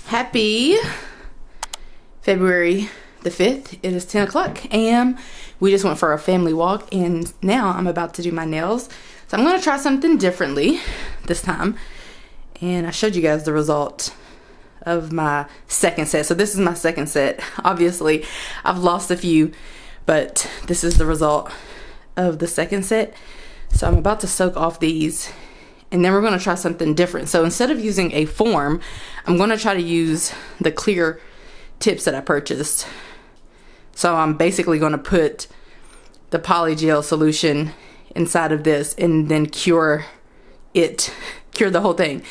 Happy February the 5th. It is 10 o'clock a.m. We just went for a family walk and now I'm about to do my nails. So I'm going to try something differently this time. And I showed you guys the result of my second set. So this is my second set. Obviously, I've lost a few, but this is the result of the second set. So I'm about to soak off these and then we're going to try something different. So instead of using a form, I'm going to try to use the clear tips that I purchased. So I'm basically going to put the polygel solution inside of this and then cure the whole thing.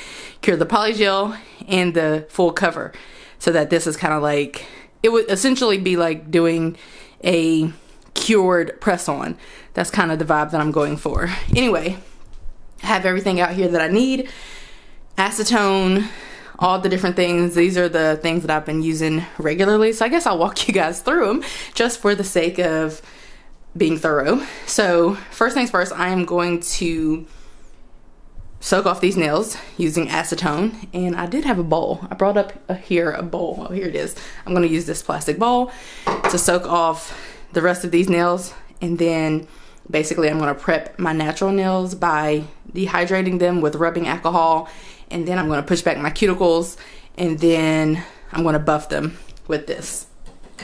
Cure the polygel and the full cover, so that this is kind of like, it would essentially be like doing a cured press on. That's kind of the vibe that I'm going for. Anyway, I have everything out here that I need. Acetone, all the different things. These are the things that I've been using regularly. So I guess I'll walk you guys through them just for the sake of being thorough. So first things first, I am going to soak off these nails using acetone. And I did have a bowl. I brought up here a bowl. Oh, here it is. I'm going to use this plastic bowl to soak off the rest of these nails. And then basically I'm going to prep my natural nails by dehydrating them with rubbing alcohol, and then I'm going to push back my cuticles, and then I'm going to buff them with this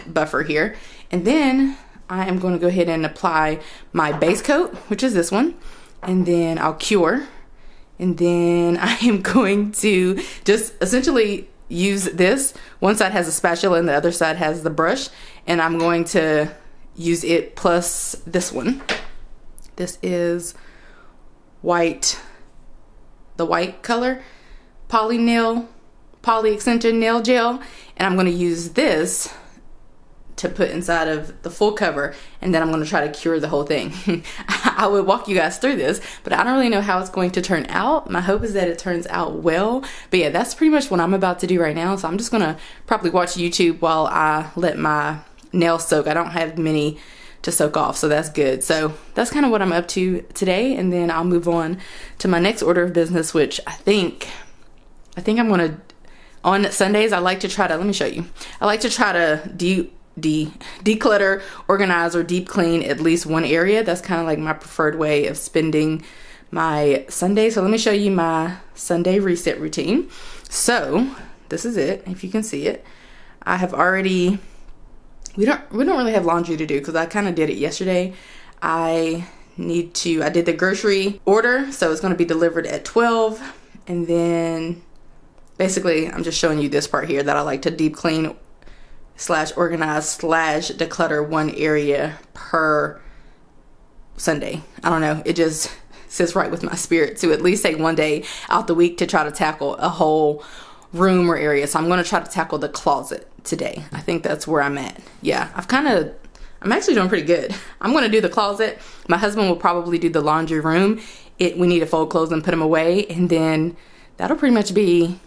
buffer here. And then I am going to go ahead and apply my base coat, which is this one, and then I'll cure, and then I am going to just essentially use this. One side has a spatula and the other side has the brush, and I'm going to use it plus this one. This is the white color poly extension nail gel, and I'm going to use this to put inside of the full cover, and then I'm going to try to cure the whole thing. I would walk you guys through this, but I don't really know how it's going to turn out. My hope is that it turns out well. But yeah, that's pretty much what I'm about to do right now. So I'm just going to probably watch YouTube while I let my nails soak. I don't have many to soak off, so that's good. So that's kind of what I'm up to today, and then I'll move on to my next order of business, which I think I'm gonna, on Sundays I like to try to, let me show you, I like to try to declutter, organize, or deep clean at least one area. That's kind of like my preferred way of spending my Sunday. So let me show you my Sunday reset routine. So this is it, if you can see it. I have already, we don't really have laundry to do because I kind of did it yesterday. I did the grocery order, so it's going to be delivered at 12, and then basically I'm just showing you this part here that I like to deep clean / organize / declutter one area per Sunday. I don't know, it just sits right with my spirit to at least take one day out the week to try to tackle a whole room or area. So I'm going to try to tackle the closet today. I think that's where I'm at. Yeah, I'm actually doing pretty good. I'm going to do the closet. My husband will probably do the laundry room. We need to fold clothes and put them away, and then that'll pretty much be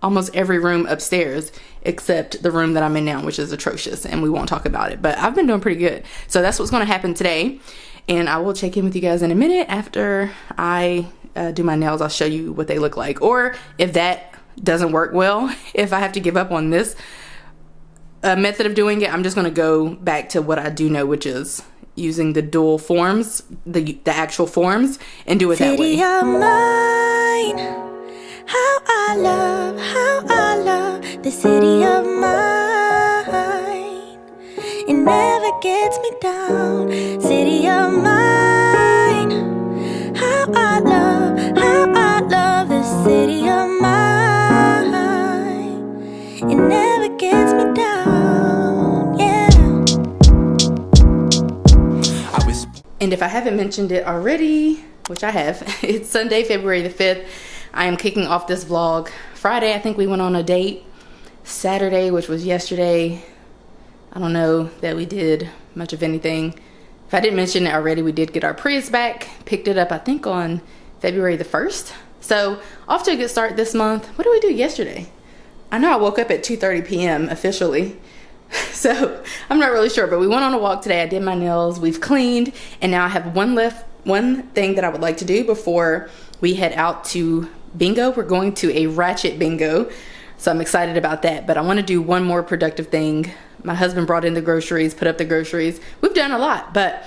almost every room upstairs except the room that I'm in now, which is atrocious, and we won't talk about it. But I've been doing pretty good. So that's what's going to happen today, and I will check in with you guys in a minute after I do my nails. I'll show you what they look like, or if that doesn't work well, if I have to give up on this method of doing it, I'm just going to go back to what I do know, which is using the dual forms, the actual forms, and do it that way. City of mine, how I love the city of mine. It never gets me down. City of mine, how I love the city of mine. It never gets me down, yeah. And if I haven't mentioned it already, which I have, it's Sunday, February the 5th. I am kicking off this vlog. Friday, I think we went on a date. Saturday, which was yesterday, I don't know that we did much of anything. If I didn't mention it already, we did get our Prius back. Picked it up, I think, on February the 1st. So, off to a good start this month. What did we do yesterday? I know I woke up at 2:30 p.m. officially. So, I'm not really sure, but we went on a walk today. I did my nails, we've cleaned, and now I have one thing that I would like to do before we head out to bingo. We're going to a ratchet bingo So I'm excited about that. But I want to do one more productive thing. My husband brought in the groceries, put up the groceries. We've done a lot, but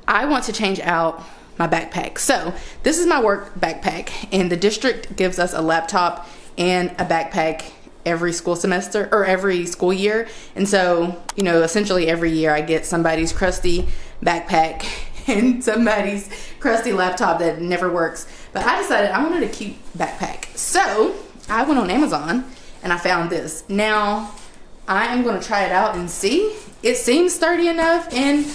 I want to change out my backpack. So this is my work backpack, and the district gives us a laptop and a backpack every school semester or every school year. And so, you know, essentially every year I get somebody's crusty backpack and somebody's crusty laptop that never works. But I decided I wanted a cute backpack. So I went on Amazon and I found this. Now I am going to try it out and see. It seems sturdy enough and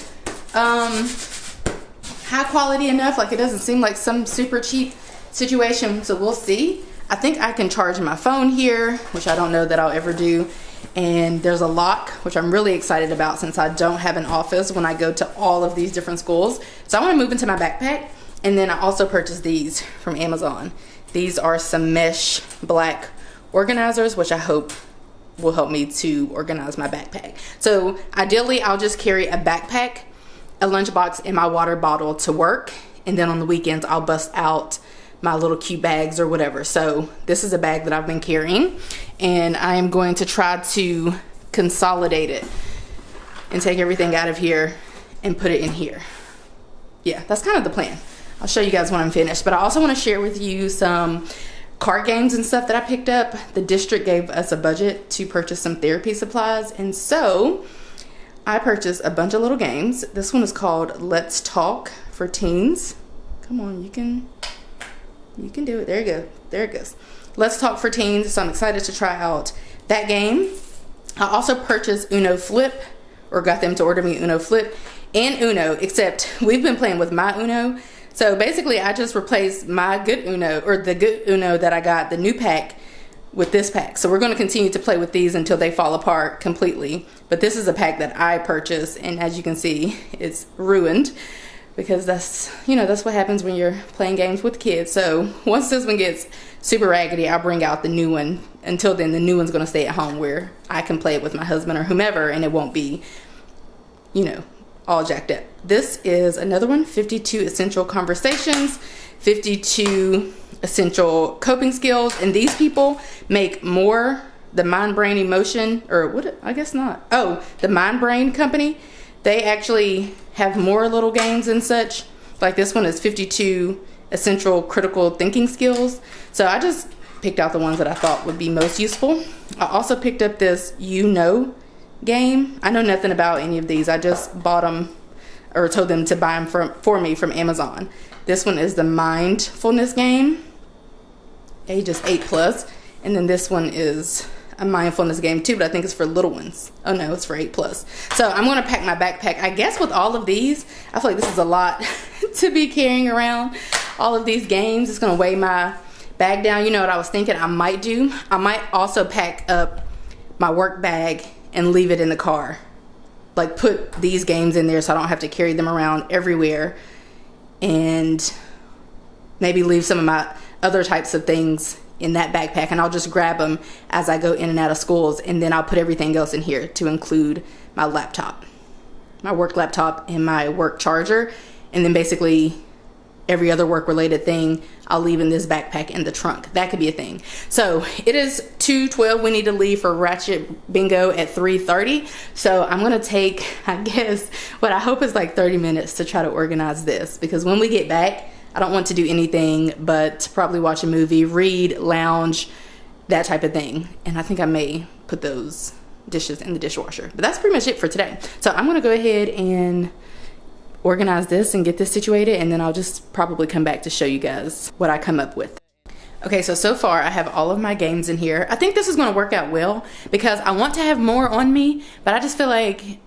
high quality enough. Like, it doesn't seem like some super cheap situation. So we'll see. I think I can charge my phone here, which I don't know that I'll ever do. And there's a lock, which I'm really excited about since I don't have an office when I go to all of these different schools. So I want to move into my backpack. And then I also purchased these from Amazon. These are some mesh black organizers, which I hope will help me to organize my backpack. So ideally, I'll just carry a backpack, a lunchbox, and my water bottle to work. And then on the weekends, I'll bust out my little cute bags or whatever. So this is a bag that I've been carrying, and I am going to try to consolidate it and take everything out of here and put it in here. Yeah, that's kind of the plan. I'll show you guys when I'm finished, but I also want to share with you some card games and stuff that I picked up. The district gave us a budget to purchase some therapy supplies, and so I purchased a bunch of little games. This one is called Let's Talk for Teens. Come on, you can do it. There you go. There it goes. Let's Talk for Teens. So I'm excited to try out that game. I also purchased Uno Flip, or got them to order me Uno Flip and Uno, except we've been playing with my Uno. So basically I just replaced my good Uno, or the good Uno that I got, the new pack, with this pack. So we're going to continue to play with these until they fall apart completely. But this is a pack that I purchased, and as you can see, it's ruined. Because that's, you know, that's what happens when you're playing games with kids. So once this one gets super raggedy, I'll bring out the new one. Until then, the new one's going to stay at home where I can play it with my husband or whomever, and it won't be, you know, all jacked up. This is another one, 52 Essential Conversations, 52 Essential Coping Skills. And these people make more, the Mind Brain Emotion, or what, I guess not. Oh, the Mind Brain Company. They actually have more little games and such. Like this one is 52 Essential Critical Thinking Skills. So I just picked out the ones that I thought would be most useful. I also picked up this You Know game. I know nothing about any of these. I just bought them, or told them to buy them for me from Amazon. This one is the Mindfulness game, ages 8+. And then this one is a mindfulness game too, but I think it's for little ones. Oh no, it's for 8+. So I'm going to pack my backpack. I guess with all of these, I feel like this is a lot to be carrying around. All of these games, it's going to weigh my bag down. You know what I was thinking I might do? I might also pack up my work bag and leave it in the car. Like put these games in there so I don't have to carry them around everywhere. And maybe leave some of my other types of things in that backpack, and I'll just grab them as I go in and out of schools, and then I'll put everything else in here to include my laptop, my work laptop, and my work charger. And then basically every other work related thing I'll leave in this backpack in the trunk. That could be a thing. So it is 2:12. We need to leave for Ratchet Bingo at 3:30. So I'm gonna take, I guess, what I hope is like 30 minutes to try to organize this, because when we get back, I don't want to do anything but probably watch a movie, read, lounge, that type of thing. And I think I may put those dishes in the dishwasher. But that's pretty much it for today. So I'm going to go ahead and organize this and get this situated, and then I'll just probably come back to show you guys what I come up with. Okay, so far I have all of my games in here. I think this is going to work out well because I want to have more on me, but I just feel like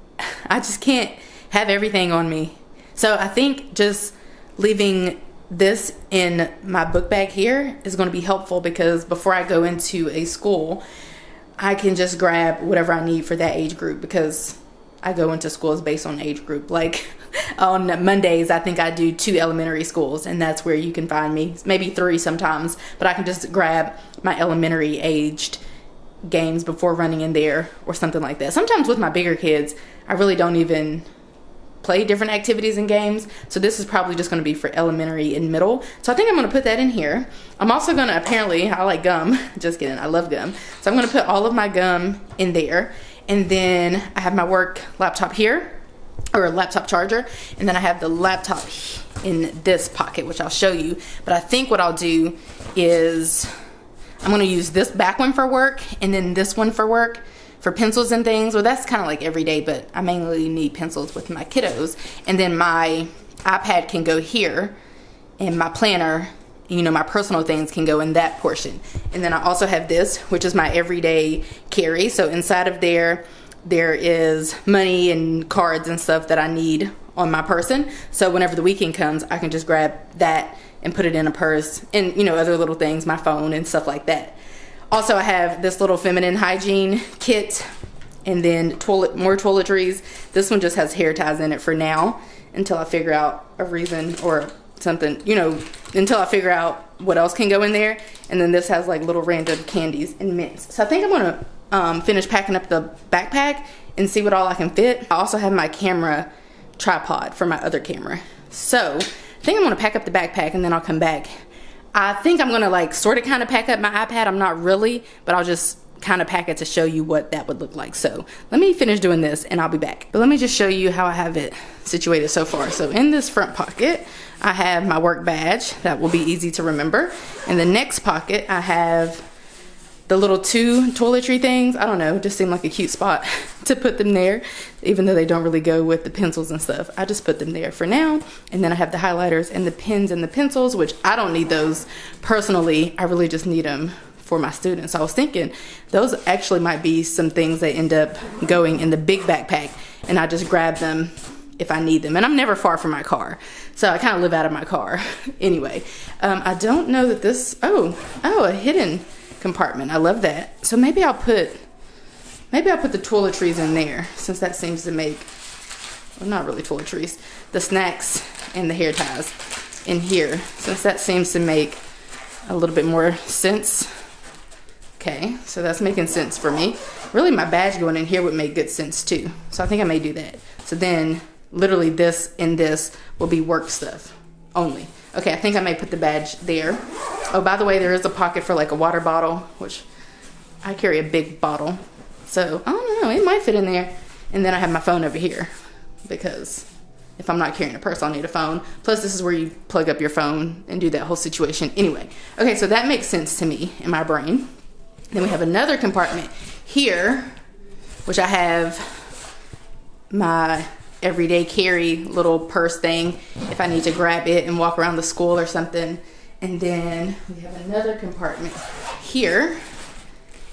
I just can't have everything on me. So I think just leaving this in my book bag here is going to be helpful, because before I go into a school, I can just grab whatever I need for that age group, because I go into schools based on age group. Like on Mondays, I think I do 2 elementary schools, and that's where you can find me, maybe 3 sometimes, but I can just grab my elementary aged games before running in there or something like that. Sometimes with my bigger kids, I really don't even play different activities and games. So this is probably just going to be for elementary and middle. So I think I'm going to put that in here. I'm also going to, apparently, I like gum. Just kidding, I love gum. So I'm going to put all of my gum in there. And then I have my work laptop here, or a laptop charger. And then I have the laptop in this pocket, which I'll show you. But I think what I'll do is I'm going to use this back one for work and then this one for work for pencils and things. Well, that's kind of like every day, but I mainly need pencils with my kiddos. And then my iPad can go here, and my planner, you know, my personal things can go in that portion. And then I also have this, which is my everyday carry. So inside of there is money and cards and stuff that I need on my person. So whenever the weekend comes, I can just grab that and put it in a purse, and, you know, other little things, my phone and stuff like that. Also, I have this little feminine hygiene kit, and then more toiletries. This one just has hair ties in it for now until I figure out a reason or something, you know, until I figure out what else can go in there. And then this has like little random candies and mints. So I think I'm gonna finish packing up the backpack and see what all I can fit. I also have my camera tripod for my other camera. So I think I'm gonna pack up the backpack and then I'll come back. I think I'm gonna like sort of kind of pack up my iPad. I'm not really, but I'll just kind of pack it to show you what that would look like. So let me finish doing this and I'll be back. But let me just show you how I have it situated so far. So in this front pocket, I have my work badge. That will be easy to remember. In the next pocket, I have the little 2 toiletry things. I don't know, just seemed like a cute spot to put them there, even though they don't really go with the pencils and stuff. I just put them there for now. And then I have the highlighters and the pens and the pencils, which I don't need those personally. I really just need them for my students. So I was thinking those actually might be some things that end up going in the big backpack, and I just grab them if I need them. And I'm never far from my car, so I kind of live out of my car anyway. I don't know that this, oh, a hidden compartment. I love that. So maybe I'll put the toiletries in there, since that seems to make, well, not really toiletries, the snacks and the hair ties in here, since that seems to make a little bit more sense. Okay, so that's making sense for me. Really, my badge going in here would make good sense too. So I think I may do that. So then literally this and this will be work stuff only. Okay, I think I may put the badge there. Oh, by the way, there is a pocket for like a water bottle, which I carry a big bottle. So I don't know, it might fit in there. And then I have my phone over here, because if I'm not carrying a purse, I'll need a phone. Plus, this is where you plug up your phone and do that whole situation. Anyway, okay, so that makes sense to me in my brain. Then we have another compartment here, which I have my everyday carry little purse thing if I need to grab it and walk around the school or something. And then we have another compartment here,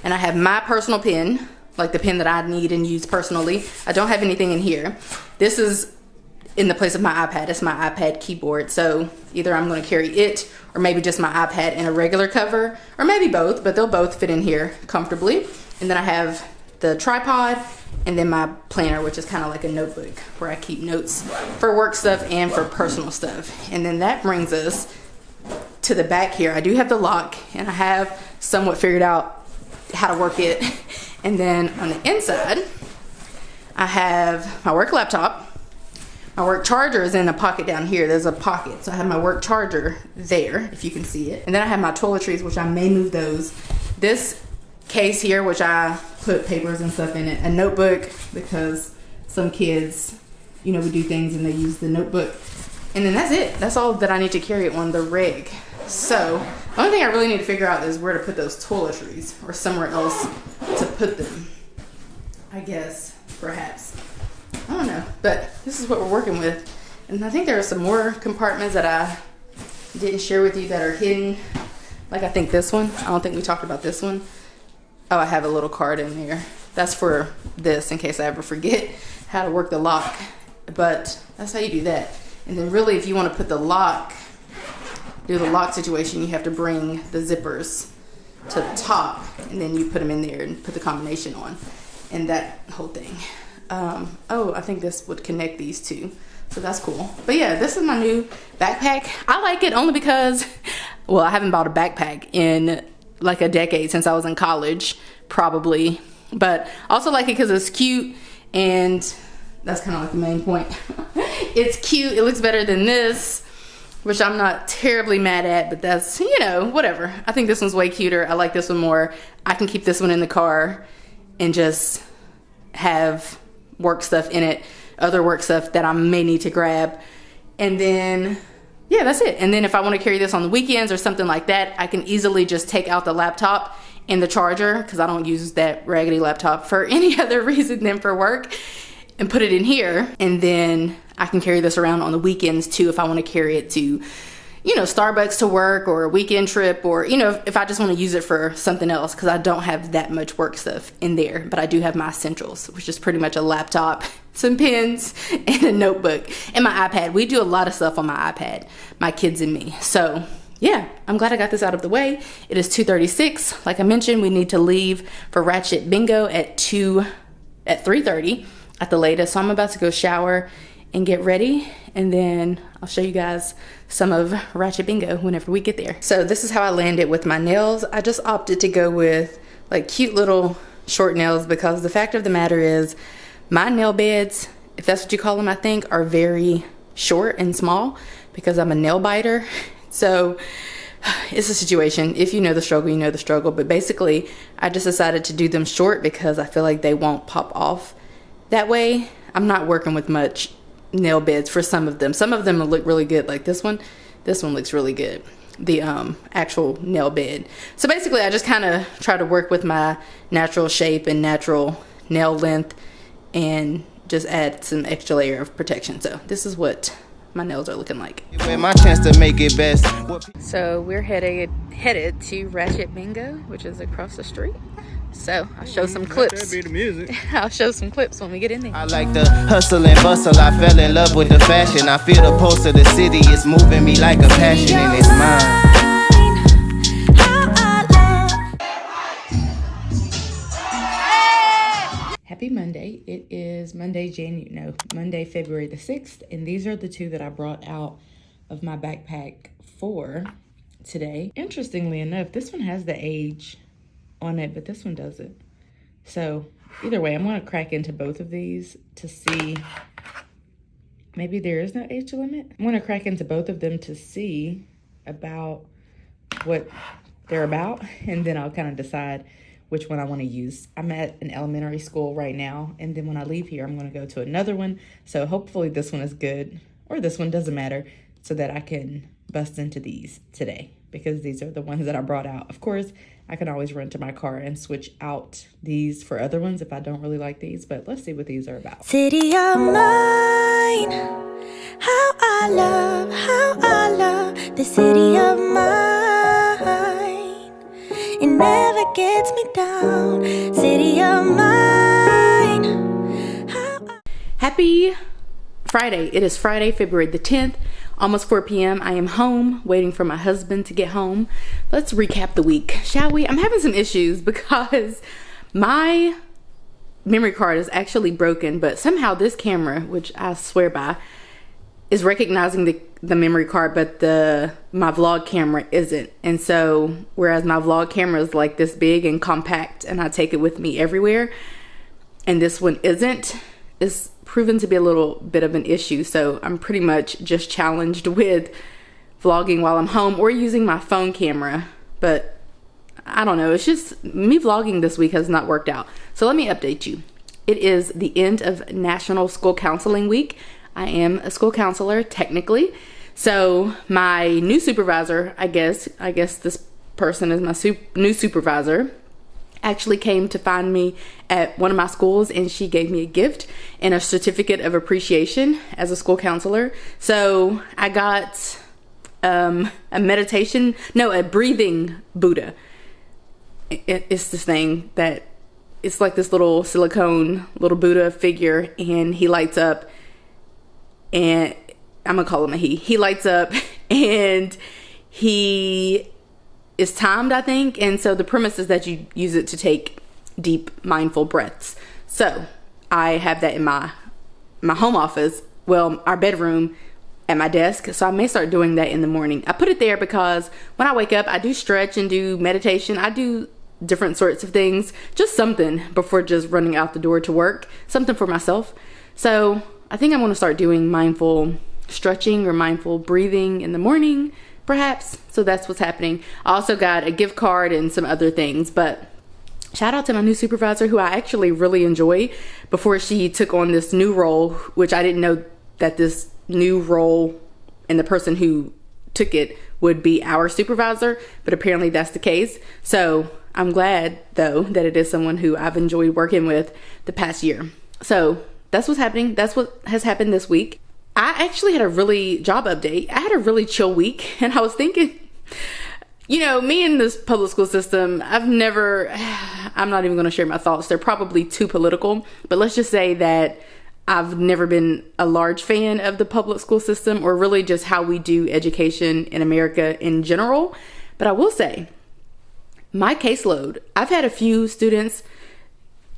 and I have my personal pen, like the pen that I need and use personally. I don't have anything in here. This is in the place of my iPad. It's my iPad keyboard. So either I'm going to carry it, or maybe just my iPad and a regular cover, or maybe both, but they'll both fit in here comfortably. And then I have the tripod, and then my planner, which is kind of like a notebook where I keep notes for work stuff and for personal stuff. And then that brings us to the back here. I do have the lock, and I have somewhat figured out how to work it. And then on the inside, I have my work laptop. My work charger is in a pocket down here. There's a pocket. So I have my work charger there, if you can see it. And then I have my toiletries, which I may move those. This case here, which I put papers and stuff in it. A notebook, because some kids, you know, would do things and they use the notebook. And then that's it. That's all that I need to carry on the rig. So the only thing I really need to figure out is where to put those toiletries, or somewhere else to put them, I guess, perhaps. I don't know, but this is what we're working with. And I think there are some more compartments that I didn't share with you that are hidden. Like I think this one. I don't think we talked about this one. Oh, I have a little card in there. That's for this, in case I ever forget how to work the lock. But that's how you do that. And then really, if you want to put the lock, do the lock situation, you have to bring the zippers to the top, and then you put them in there and put the combination on, and that whole thing. Oh, I think this would connect these two, so that's cool. But yeah, this is my new backpack. I like it only because, well, I haven't bought a backpack in like a decade, since I was in college, probably. But I also like it because it's cute, and that's kind of like the main point. It's cute. It looks better than this, which I'm not terribly mad at, but that's, you know, whatever. I think this one's way cuter. I like this one more. I can keep this one in the car and just have work stuff in it, other work stuff that I may need to grab. And then, yeah, that's it. And then if I want to carry this on the weekends or something like that, I can easily just take out the laptop and the charger, because I don't use that raggedy laptop for any other reason than for work, and put it in here. And then I can carry this around on the weekends too if I want to carry it to, you know, Starbucks to work, or a weekend trip, or, you know, if I just want to use it for something else, because I don't have that much work stuff in there. But I do have my essentials, which is pretty much a laptop, some pens, and a notebook, and my iPad. We do a lot of stuff on my iPad, my kids and me. So yeah, I'm glad I got this out of the way. It is 2:36. Like I mentioned, we need to leave for Ratchet Bingo at 3:30 at the latest. So I'm about to go shower and get ready, and then I'll show you guys some of Ratchet Bingo whenever we get there. So this is how I landed with my nails. I just opted to go with like cute little short nails, because the fact of the matter is my nail beds, if that's what you call them, I think, are very short and small because I'm a nail biter. So it's a situation. If you know the struggle, you know the struggle. But basically, I just decided to do them short because I feel like they won't pop off that way. I'm not working with much nail beds for some of them. Some of them look really good, like this one. This one looks really good, the actual nail bed. So basically, I just kind of try to work with my natural shape and natural nail length, and just add some extra layer of protection. So this is what my nails are looking like. My chance to make it best. So we're headed to Ratchet Bingo, which is across the street. So I'll show some clips. That'd be the music. I'll show some clips when we get in there. I like the hustle and bustle. I fell in love with the fashion. I feel the pulse of the city. It's moving me like a passion, and it's mine. Happy Monday. It is Monday, February the 6th. And these are the two that I brought out of my backpack for today. Interestingly enough, this one has the age on it, but this one doesn't. So either way, I'm going to crack into both of these to see. Maybe there is no age limit. I'm going to crack into both of them to see about what they're about, and then I'll kind of decide which one I want to use. I'm at an elementary school right now, and then when I leave here, I'm going to go to another one. So hopefully this one is good, or this one, doesn't matter, so that I can bust into these today, because these are the ones that I brought out. Of course, I can always run to my car and switch out these for other ones if I don't really like these, but let's see what these are about. City of mine, how I love the city of mine. It never gets me down, city of mine. Happy Friday. It is Friday, February the 10th, almost 4 p.m. I am home waiting for my husband to get home. Let's recap the week, shall we? I'm having some issues because my memory card is actually broken, but somehow this camera, which I swear by, is recognizing the memory card, but my vlog camera isn't. And so whereas my vlog camera is like this big and compact and I take it with me everywhere, and this one isn't, it's proven to be a little bit of an issue. So I'm pretty much just challenged with vlogging while I'm home or using my phone camera. But I don't know, it's just me vlogging this week has not worked out. So let me update you. It is the end of National School Counseling Week. I am a school counselor technically. So my new supervisor, I guess this person is my new supervisor, actually came to find me at one of my schools, and she gave me a gift and a certificate of appreciation as a school counselor. So I got a breathing Buddha. It's this thing that it's like this little silicone little Buddha figure, and he lights up, and I'm gonna call him a he. He lights up and he is timed, I think. And so the premise is that you use it to take deep, mindful breaths. So I have that in my home office, well, our bedroom, at my desk. So I may start doing that in the morning. I put it there because when I wake up, I do stretch and do meditation. I do different sorts of things, just something before just running out the door to work, something for myself. So I think I'm going to start doing mindful stretching or mindful breathing in the morning, perhaps. So that's what's happening. I also got a gift card and some other things, but shout out to my new supervisor, who I actually really enjoy, before she took on this new role, which I didn't know that this new role and the person who took it would be our supervisor, but apparently that's the case. So I'm glad, though, that it is someone who I've enjoyed working with the past year. So that's what's happening. That's what has happened this week. I actually had a really job update. I had a really chill week, and I was thinking, you know, me in this public school system, I'm not even going to share my thoughts. They're probably too political, but let's just say that I've never been a large fan of the public school system, or really just how we do education in America in general. But I will say, my caseload, I've had a few students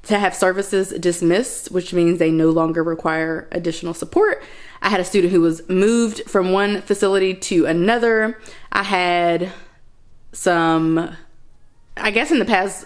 to have services dismissed, which means they no longer require additional support. I had a student who was moved from one facility to another. I had some, I guess in the past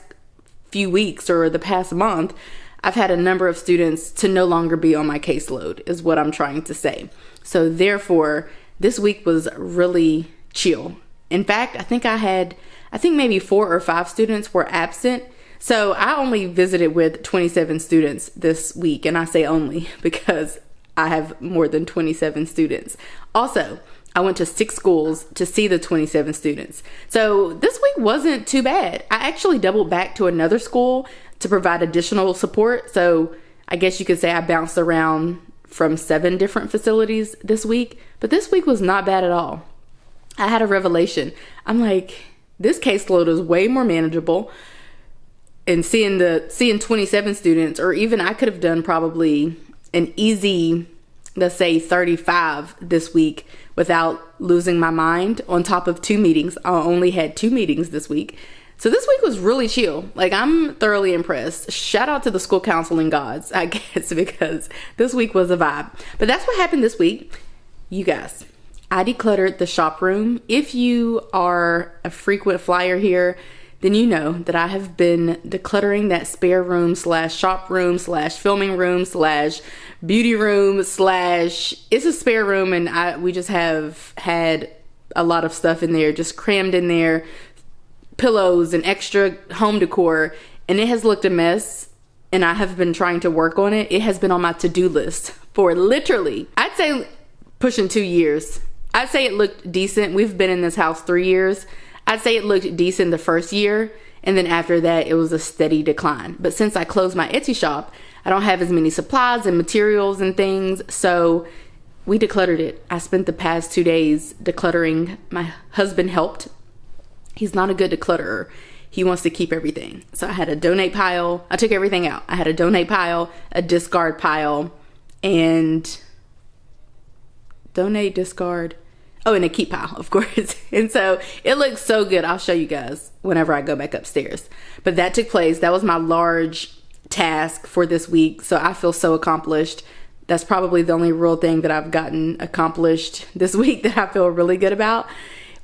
few weeks or the past month, I've had a number of students to no longer be on my caseload, is what I'm trying to say. So therefore, this week was really chill. In fact, I think maybe 4 or 5 students were absent. So I only visited with 27 students this week. And I say only because I have more than 27 students. Also, I went to 6 schools to see the 27 students. So this week wasn't too bad. I actually doubled back to another school to provide additional support. So I guess you could say I bounced around from 7 different facilities this week. But this week was not bad at all. I had a revelation. I'm like, this caseload is way more manageable. And seeing 27 students, or even I could have done probably an easy, let's say 35 this week without losing my mind, on top of 2 meetings. I only had 2 meetings this week. So this week was really chill. Like, I'm thoroughly impressed. Shout out to the school counseling gods, I guess, because this week was a vibe. But that's what happened this week. You guys, I decluttered the shop room. If you are a frequent flyer here, then you know that I have been decluttering that spare room / shop room / filming room / beauty room / it's a spare room, and we just have had a lot of stuff in there, just crammed in there, pillows and extra home decor, and it has looked a mess, and I have been trying to work on it. It has been on my to-do list for literally, I'd say pushing 2 years. I'd say it looked decent. We've been in this house 3 years. I'd say it looked decent the first year, and then after that, it was a steady decline. But since I closed my Etsy shop, I don't have as many supplies and materials and things, so we decluttered it. I spent the past 2 days decluttering. My husband helped. He's not a good declutterer. He wants to keep everything. So I had a donate pile. I took everything out. I had a donate pile, a discard pile, and donate, discard. Oh, and a keep pile, of course. And so it looks so good. I'll show you guys whenever I go back upstairs. But that took place. That was my large task for this week. So I feel so accomplished. That's probably the only real thing that I've gotten accomplished this week that I feel really good about.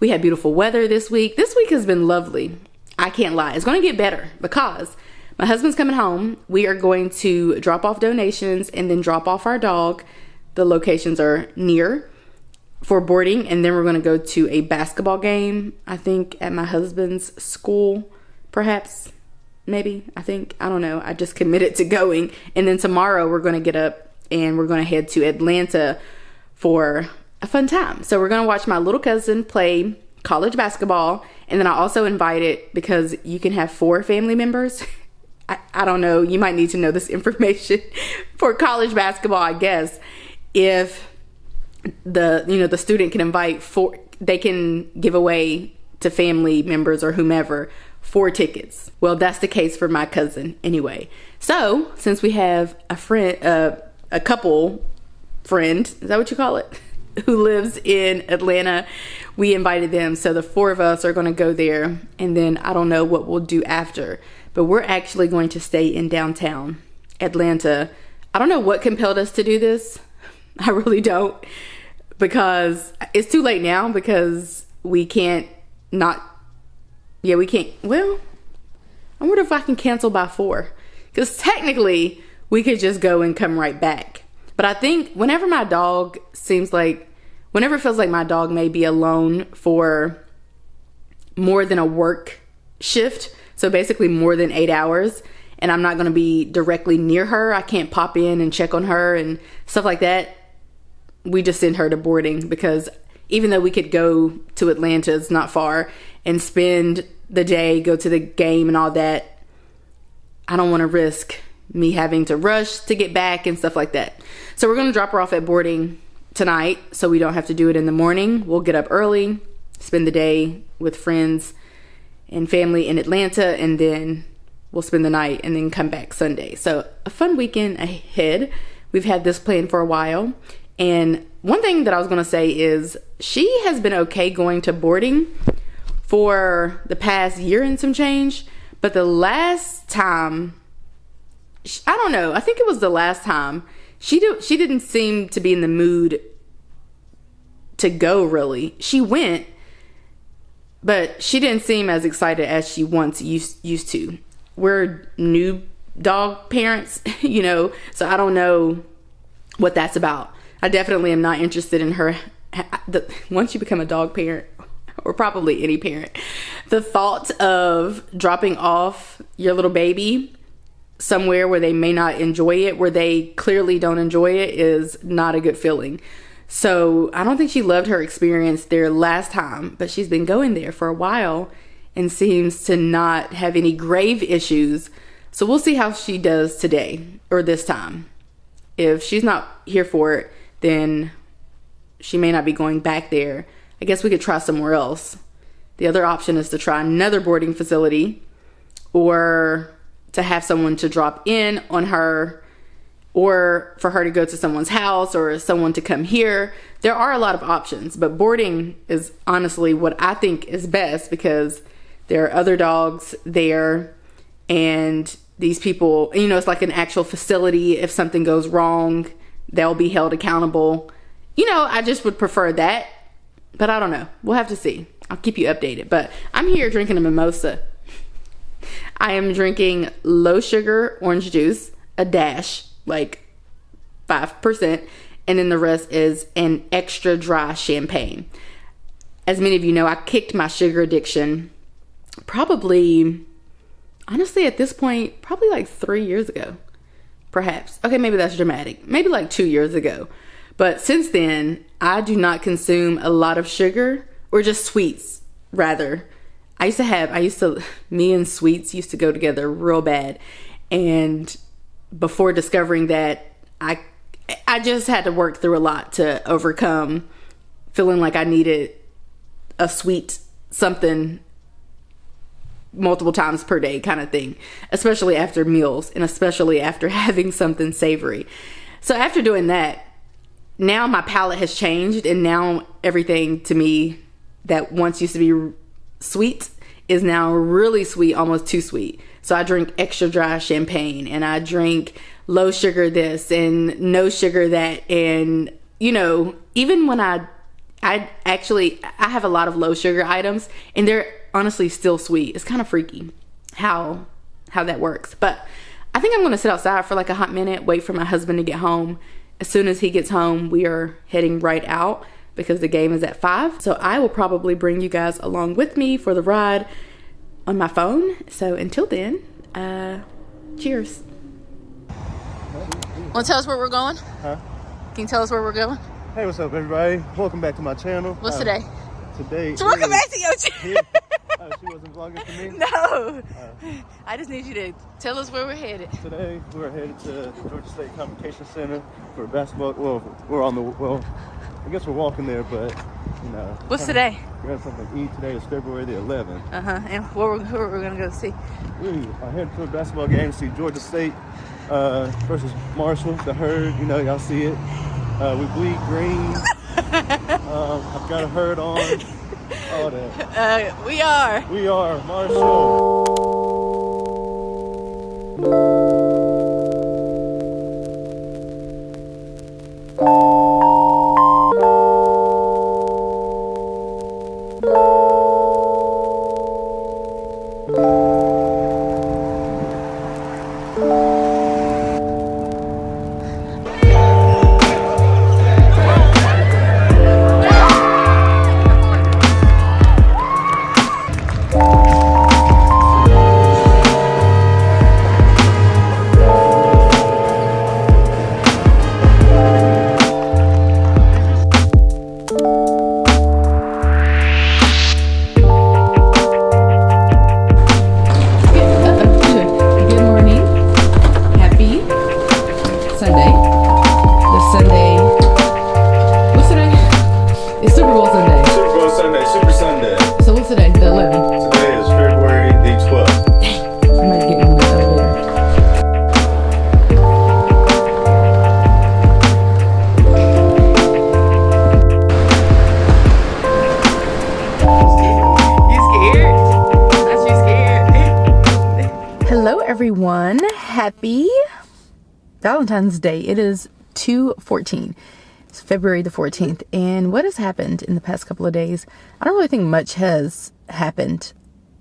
We had beautiful weather this week. This week has been lovely. I can't lie. It's going to get better because my husband's coming home. We are going to drop off donations and then drop off our dog. The locations are near for boarding, and then we're going to go to a basketball game, I think, at my husband's school, perhaps, maybe, I don't know. I just committed to going. And then tomorrow we're going to get up and we're going to head to Atlanta for a fun time. So we're going to watch my little cousin play college basketball. And then I also invited, because you can have 4 family members. I don't know. You might need to know this information for college basketball, I guess. If the student can invite 4, they can give away to family members or whomever 4 tickets. Well, that's the case for my cousin anyway. So since we have a couple friend, is that what you call it, who lives in Atlanta, we invited them. So the 4 of us are going to go there, and then I don't know what we'll do after, but we're actually going to stay in downtown Atlanta. I don't know what compelled us to do this. I really don't, because it's too late now, because we can't well, I wonder if I can cancel by 4, because technically we could just go and come right back. But I think whenever it feels like my dog may be alone for more than a work shift, so basically more than 8 hours, and I'm not going to be directly near her, I can't pop in and check on her and stuff like that, we just send her to boarding. Because even though we could go to Atlanta, it's not far, and spend the day, go to the game and all that, I don't want to risk me having to rush to get back and stuff like that. So we're going to drop her off at boarding tonight so we don't have to do it in the morning. We'll get up early, spend the day with friends and family in Atlanta, and then we'll spend the night and then come back Sunday. So a fun weekend ahead. We've had this planned for a while. And one thing that I was going to say is she has been okay going to boarding for the past year and some change. But the last time, I don't know, I think it was the last time, she didn't seem to be in the mood to go, really. She went, but she didn't seem as excited as she once used to. We're new dog parents, so I don't know what that's about. I definitely am not interested in her. Once you become a dog parent, or probably any parent, the thought of dropping off your little baby somewhere where they may not enjoy it, where they clearly don't enjoy it, is not a good feeling. So I don't think she loved her experience there last time, but she's been going there for a while and seems to not have any grave issues. So we'll see how she does today or this time. If she's not here for it, then she may not be going back there. I guess we could try somewhere else. The other option is to try another boarding facility, or to have someone to drop in on her, or for her to go to someone's house, or someone to come here. There are a lot of options, but boarding is honestly what I think is best, because there are other dogs there, and these people, it's like an actual facility. If something goes wrong, they'll be held accountable. I just would prefer that, but I don't know. We'll have to see. I'll keep you updated. But I'm here drinking a mimosa. I am drinking low sugar orange juice, a dash, like 5%, and then the rest is an extra dry champagne. As many of you know, I kicked my sugar addiction probably, honestly, at this point, probably like 3 years ago, perhaps. Okay, maybe that's dramatic. Maybe like 2 years ago. But since then, I do not consume a lot of sugar, or just sweets, rather. Me and sweets used to go together real bad. And before discovering that, I just had to work through a lot to overcome feeling like I needed a sweet something multiple times per day kind of thing, especially after meals, and especially after having something savory. So after doing that, now my palate has changed, and now everything to me that once used to be sweet is now really sweet, almost too sweet. So I drink extra dry champagne, and I drink low sugar this and no sugar that. And even when I have a lot of low sugar items, and they're honestly still sweet. It's kind of freaky how that works. But I think I'm going to sit outside for like a hot minute, wait for my husband to get home. As soon as he gets home, we are heading right out, because the game is at 5. So I will probably bring you guys along with me for the ride on my phone. So until then, cheers. Want to tell us where we're going? Huh? Can you tell us where we're going? Hey, what's up, everybody? Welcome back to my channel. What's today? Today. So welcome back to your channel. She wasn't vlogging for me? No. I just need you to tell us where we're headed. Today, we're headed to the Georgia State Convocation Center for basketball. Well, I guess we're walking there, but, What's today? We got something to eat. Today is February the 11th. And who are we going to go see? We are headed to a basketball game to see Georgia State versus Marshall, the Herd. Y'all see it. We bleed green. I've got a herd on. All that. We are Marshall. Valentine's Day. It is 2/14. It's February the 14th. And what has happened in the past couple of days? I don't really think much has happened.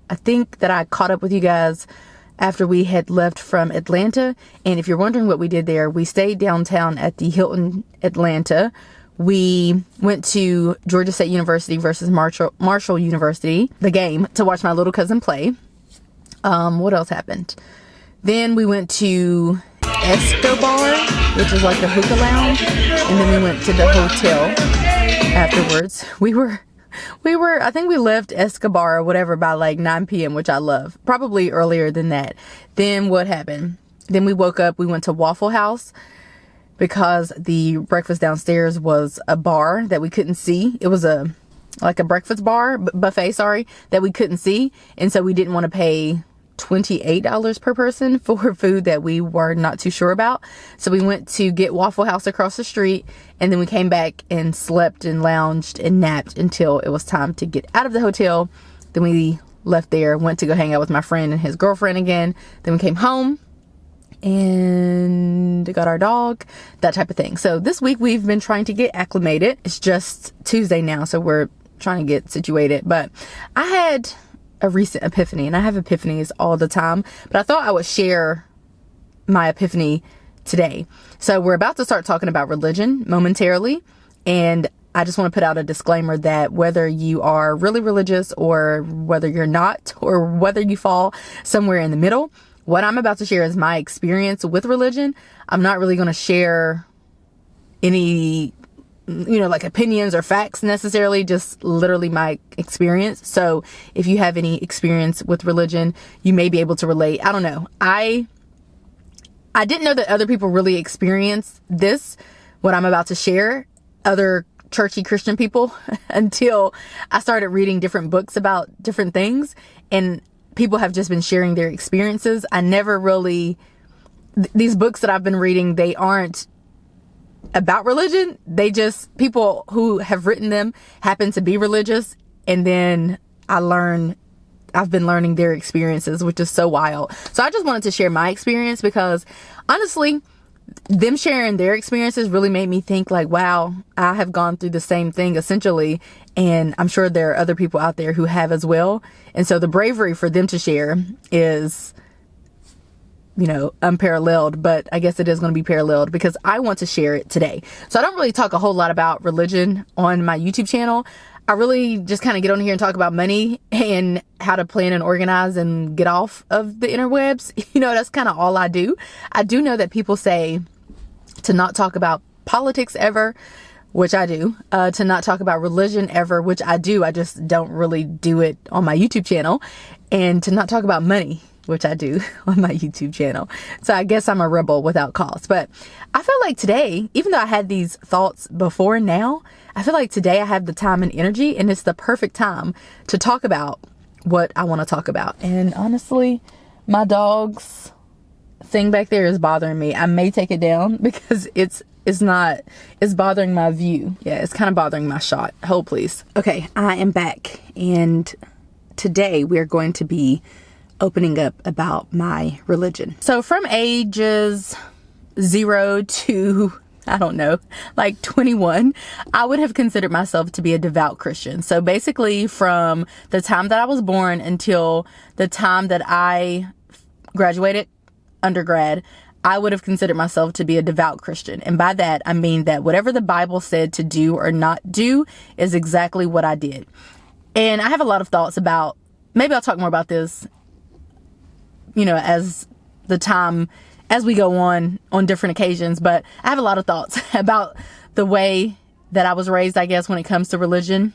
I think that I caught up with you guys after we had left from Atlanta. And if you're wondering what we did there, we stayed downtown at the Hilton Atlanta. We went to Georgia State University versus Marshall University, the game, to watch my little cousin play. What else happened? Then we went to Escobar, which is like a hookah lounge, and then we went to the hotel afterwards. We were, I think we left Escobar or whatever by like 9 p.m., which I love. Probably earlier than that. Then what happened? Then we woke up, we went to Waffle House because the breakfast downstairs was a bar that we couldn't see. It was like a breakfast bar, buffet, that we couldn't see. And so we didn't want to pay $28 per person for food that we were not too sure about. So we went to get Waffle House across the street, and then we came back and slept and lounged and napped until it was time to get out of the hotel. Then we left there, went to go hang out with my friend and his girlfriend again. Then we came home and got our dog, that type of thing. So this week we've been trying to get acclimated. It's just Tuesday now, so we're trying to get situated. But I had a recent epiphany, and I have epiphanies all the time, but I thought I would share my epiphany today. So we're about to start talking about religion momentarily, and I just want to put out a disclaimer that whether you are really religious or whether you're not, or whether you fall somewhere in the middle, what I'm about to share is my experience with religion. I'm not really going to share any like opinions or facts necessarily, just literally my experience. So if you have any experience with religion, you may be able to relate. I don't know. I didn't know that other people really experience this, what I'm about to share, other churchy Christian people, until I started reading different books about different things, and people have just been sharing their experiences. I never really, these books that I've been reading, they aren't about religion. They just, people who have written them happen to be religious, and then I've been learning their experiences, which is so wild. So I just wanted to share my experience because honestly, them sharing their experiences really made me think like, wow, I have gone through the same thing essentially, and I'm sure there are other people out there who have as well. And so the bravery for them to share is, unparalleled, but I guess it is going to be paralleled because I want to share it today. So I don't really talk a whole lot about religion on my YouTube channel. I really just kind of get on here and talk about money and how to plan and organize and get off of the interwebs. That's kind of all I do. I do know that people say to not talk about politics ever, which I do, to not talk about religion ever, which I do. I just don't really do it on my YouTube channel, and to not talk about money, which I do on my YouTube channel. So I guess I'm a rebel without cause. But I feel like today, even though I had these thoughts before now, I feel like today I have the time and energy, and it's the perfect time to talk about what I want to talk about. And honestly, my dog's thing back there is bothering me. I may take it down because it's bothering my view. Yeah, it's kind of bothering my shot. Hold please. Okay, I am back, and today we're going to be opening up about my religion. So from ages 0 to, I don't know, like 21, I would have considered myself to be a devout Christian. So basically from the time that I was born until the time that I graduated undergrad, I would have considered myself to be a devout Christian. And by that, I mean that whatever the Bible said to do or not do is exactly what I did. And I have a lot of thoughts about, maybe I'll talk more about this as we go on different occasions, but I have a lot of thoughts about the way that I was raised, I guess, when it comes to religion,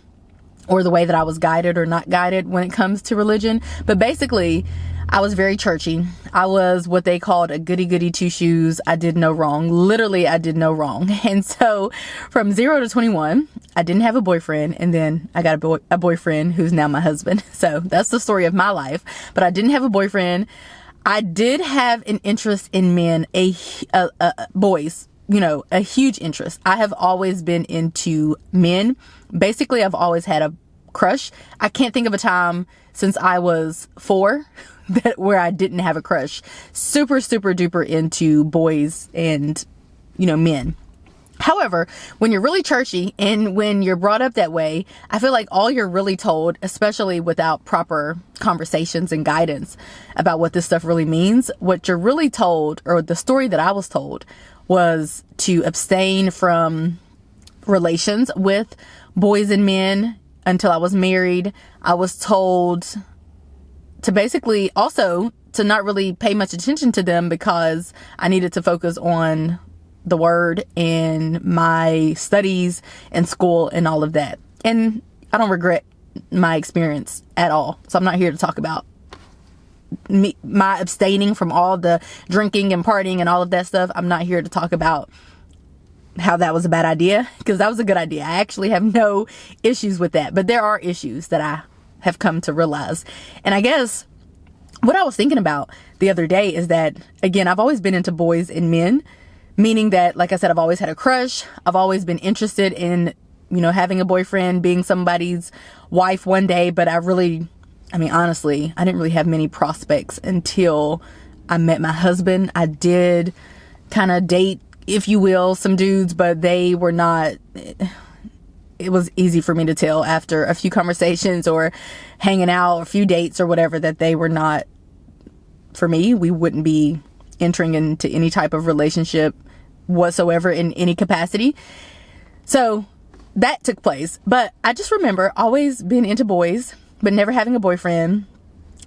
or the way that I was guided or not guided when it comes to religion. But basically, I was very churchy. I was what they called a goody two shoes. I did no wrong. Literally, I did no wrong. And so from 0 to 21, I didn't have a boyfriend. And then I got a boyfriend who's now my husband. So that's the story of my life. But I didn't have a boyfriend. I did have an interest in men, boys, a huge interest. I have always been into men. Basically, I've always had a crush. I can't think of a time since I was 4 where I didn't have a crush. Super, super duper into boys and, men. However, when you're really churchy and when you're brought up that way, I feel like all you're really told, especially without proper conversations and guidance about what this stuff really means, what you're really told, or the story that I was told, was to abstain from relations with boys and men until I was married. I was told to basically also to not really pay much attention to them because I needed to focus on the word and my studies and school and all of that. And I don't regret my experience at all. So I'm not here to talk about my abstaining from all the drinking and partying and all of that stuff. I'm not here to talk about how that was a bad idea, because that was a good idea. I actually have no issues with that, but there are issues that I have come to realize. And I guess what I was thinking about the other day is that, again, I've always been into boys and men, meaning that, like I said, I've always had a crush. I've always been interested in, having a boyfriend, being somebody's wife one day. But honestly, I didn't really have many prospects until I met my husband. I did kind of date, if you will, some dudes, but they were not, it was easy for me to tell after a few conversations or hanging out, a few dates or whatever, that they were not for me. We wouldn't be entering into any type of relationship whatsoever in any capacity. So that took place. But I just remember always being into boys, but never having a boyfriend,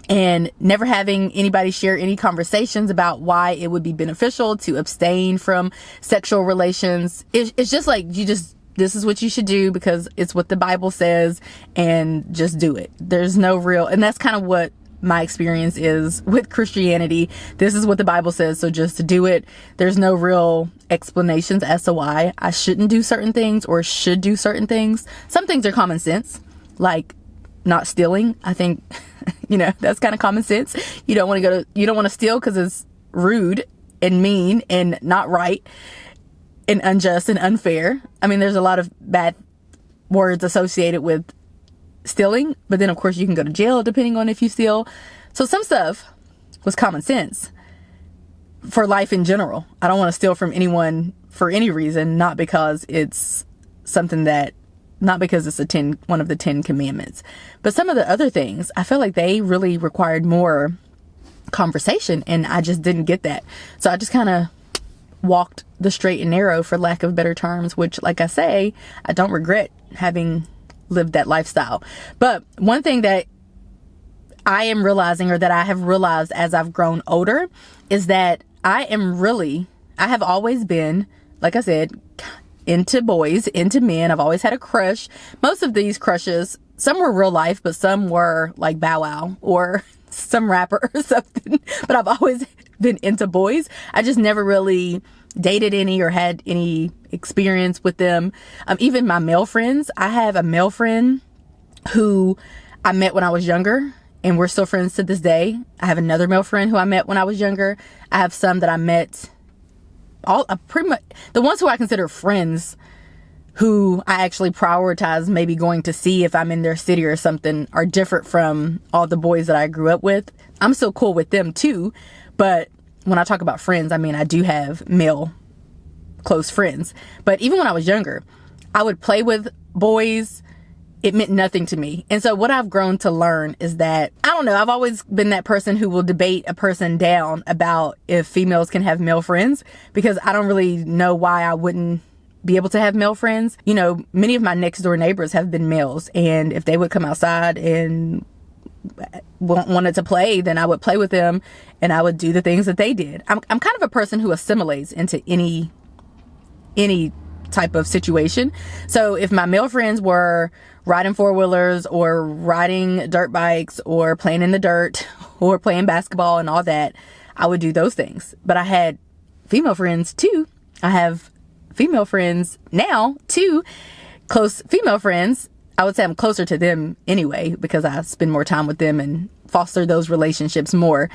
and never having anybody share any conversations about why it would be beneficial to abstain from sexual relations. It's just like, this is what you should do because it's what the Bible says, and just do it. There's no real, and that's kind of what my experience is with Christianity. This is what the Bible says, so just do it. There's no real explanations as to why I shouldn't do certain things or should do certain things. Some things are common sense, like not stealing. I think, that's kind of common sense. You don't want to steal because it's rude and mean and not right and unjust and unfair. I mean, there's a lot of bad words associated with stealing, but then of course you can go to jail depending on if you steal. So some stuff was common sense for life in general. I don't want to steal from anyone for any reason, not because it's one of the 10 commandments. But some of the other things, I feel like they really required more conversation, and I just didn't get that. So I just kind of walked the straight and narrow, for lack of better terms, which, like I say, I don't regret having lived that lifestyle. But one thing that I am realizing, or that I have realized as I've grown older, is that I have always been, like I said, into boys, into men. I've always had a crush. Most of these crushes, some were real life, but some were like Bow Wow or some rapper or something. But I've always been into boys. I just never really dated any or had any experience with them. Even my male friends, I have a male friend who I met when I was younger, and we're still friends to this day. I have another male friend who I met when I was younger. I have some that I met, pretty much the ones who I consider friends, who I actually prioritize maybe going to see if I'm in their city or something, are different from all the boys that I grew up with. I'm still cool with them too, but when I talk about friends, I mean, I do have male close friends. But even when I was younger, I would play with boys. It meant nothing to me. And so what I've grown to learn is that, I don't know, I've always been that person who will debate a person down about if females can have male friends, because I don't really know why I wouldn't be able to have male friends. Many of my next door neighbors have been males, and if they would come outside and wanted to play, then I would play with them and I would do the things that they did. I'm kind of a person who assimilates into any type of situation. So if my male friends were riding four-wheelers or riding dirt bikes or playing in the dirt or playing basketball and all that, I would do those things. But I had female friends too. I have female friends now too, close female friends. I would say I'm closer to them anyway, because I spend more time with them and foster those relationships more.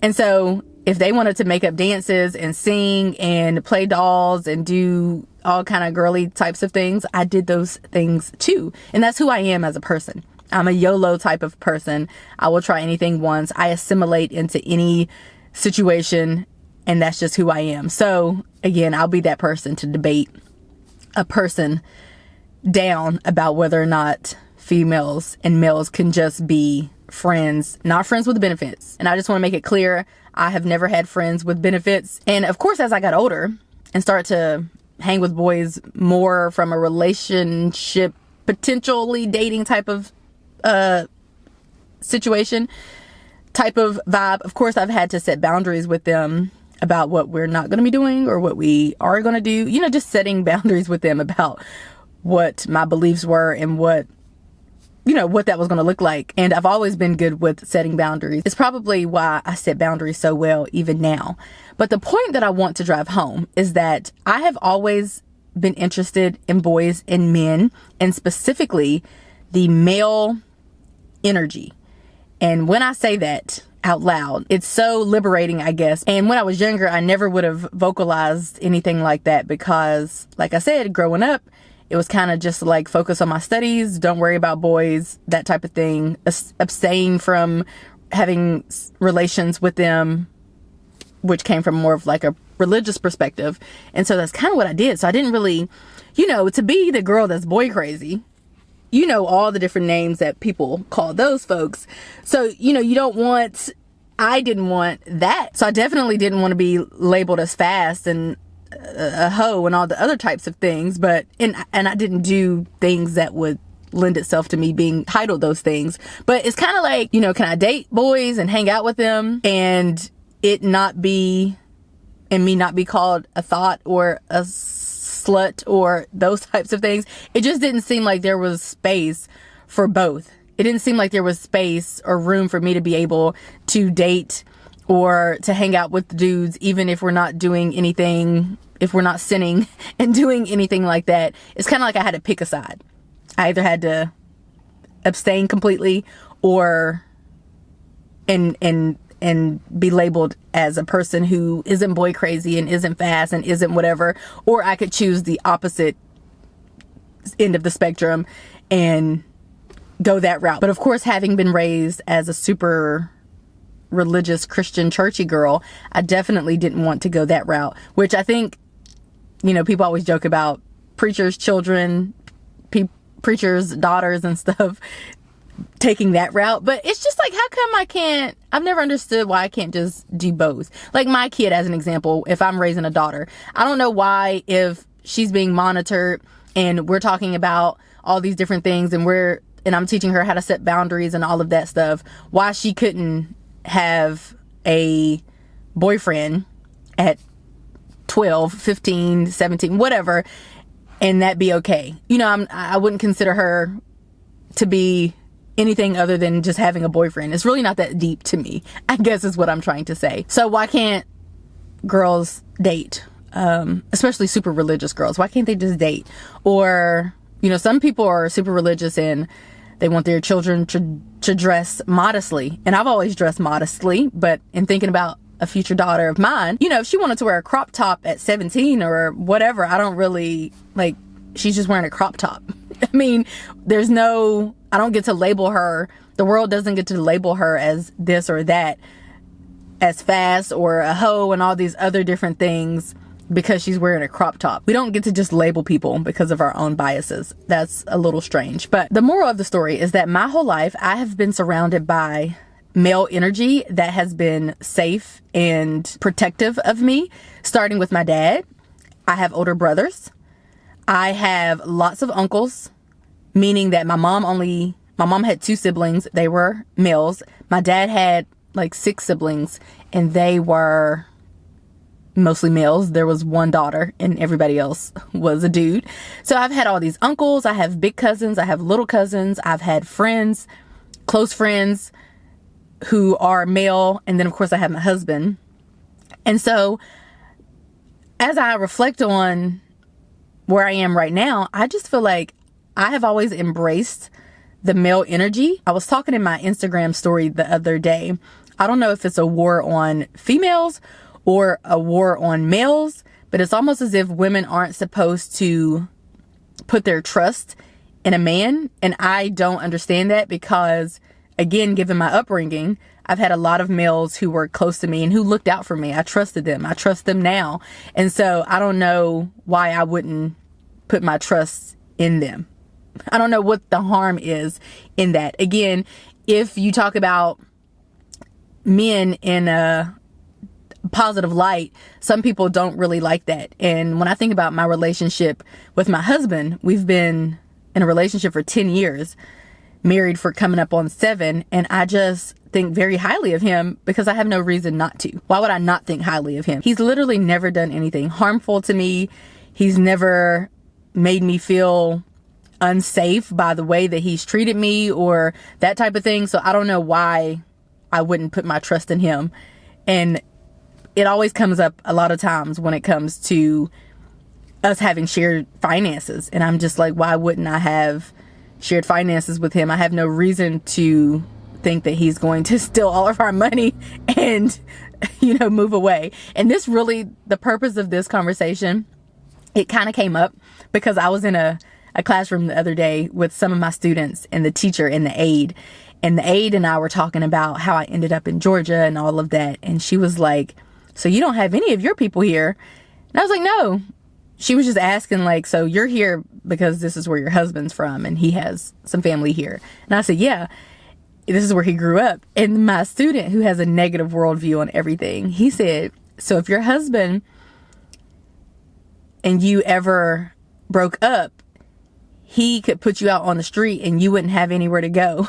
And so if they wanted to make up dances and sing and play dolls and do all kind of girly types of things, I did those things too. And that's who I am as a person. I'm a YOLO type of person. I will try anything once. I assimilate into any situation, and that's just who I am. So again, I'll be that person to debate a person down about whether or not females and males can just be friends, not friends with benefits. And I just want to make it clear, I have never had friends with benefits. And of course, as I got older and start to hang with boys more from a relationship, potentially dating type of situation, type of vibe, of course, I've had to set boundaries with them about what we're not going to be doing or what we are going to do. You know, just setting boundaries with them about what my beliefs were and what that was going to look like. And I've always been good with setting boundaries. It's probably why I set boundaries so well even now. But the point that I want to drive home is that I have always been interested in boys and men, and specifically the male energy. And when I say that out loud, it's so liberating, I guess. And when I was younger, I never would have vocalized anything like that because, like I said, growing up, it was kind of just like focus on my studies, don't worry about boys, that type of thing. Abstain from having relations with them, which came from more of like a religious perspective. And so that's kind of what I did. So I didn't really, to be the girl that's boy crazy, all the different names that people call those folks. So, I didn't want that. So I definitely didn't want to be labeled as fast and a hoe and all the other types of things, but and I didn't do things that would lend itself to me being titled those things. But it's kind of like, can I date boys and hang out with them and it not be, and me not be called a thought or a slut or those types of things? It just didn't seem like there was space for both. It didn't seem like there was space or room for me to be able to date or to hang out with dudes, even if we're not doing anything, if we're not sinning and doing anything like that. It's kind of like I had to pick a side. I either had to abstain completely or and be labeled as a person who isn't boy crazy and isn't fast and isn't whatever, or I could choose the opposite end of the spectrum and go that route. But of course, having been raised as a super religious Christian churchy girl, I definitely didn't want to go that route, which I think, people always joke about preachers' children, preachers' daughters and stuff taking that route. But it's just like, how come I've never understood why I can't just do both. Like my kid, as an example, if I'm raising a daughter, I don't know why, if she's being monitored and we're talking about all these different things and I'm teaching her how to set boundaries and all of that stuff, why she couldn't have a boyfriend at 12, 15, 17, whatever, and that be okay. I wouldn't consider her to be anything other than just having a boyfriend. It's really not that deep to me, I guess is what I'm trying to say. So why can't girls date? Especially super religious girls. Why can't they just date? Or, some people are super religious and they want their children to dress modestly. And I've always dressed modestly, but in thinking about a future daughter of mine, if she wanted to wear a crop top at 17 or whatever, I don't really, she's just wearing a crop top. I mean, I don't get to label her. The world doesn't get to label her as this or that, as fast or a hoe and all these other different things because she's wearing a crop top. We don't get to just label people because of our own biases. That's a little strange. But the moral of the story is that my whole life, I have been surrounded by male energy that has been safe and protective of me, starting with my dad. I have older brothers. I have lots of uncles, meaning that my mom had 2 siblings. They were males. My dad had 6 siblings and they were mostly males. There was 1 daughter and everybody else was a dude. So I've had all these uncles. I have big cousins. I have little cousins. I've had friends, close friends who are male. And then of course I have my husband. And so as I reflect on where I am right now, I just feel like I have always embraced the male energy. I was talking in my Instagram story the other day. I don't know if it's a war on females or a war on males, but it's almost as if women aren't supposed to put their trust in a man. And I don't understand that because, again, given my upbringing, I've had a lot of males who were close to me and who looked out for me. I trusted them. I trust them now. And so I don't know why I wouldn't put my trust in them. I don't know what the harm is in that. Again, if you talk about men in a positive light, some people don't really like that. And when I think about my relationship with my husband, we've been in a relationship for 10 years, married for coming up on 7, and I just think very highly of him because I have no reason not to. Why would I not think highly of him? He's literally never done anything harmful to me. He's never made me feel unsafe by the way that he's treated me or that type of thing. So I don't know why I wouldn't put my trust in him. And it always comes up a lot of times when it comes to us having shared finances. And I'm just like, why wouldn't I have shared finances with him? I have no reason to think that he's going to steal all of our money and, move away. And this really, the purpose of this conversation, it kind of came up because I was in a classroom the other day with some of my students and the teacher and the aide. And the aide and I were talking about how I ended up in Georgia and all of that. And she was like, so you don't have any of your people here? And I was like, no. She was just asking like, so you're here because this is where your husband's from and he has some family here. And I said, yeah, this is where he grew up. And my student, who has a negative worldview on everything, he said, so if your husband and you ever broke up, he could put you out on the street and you wouldn't have anywhere to go.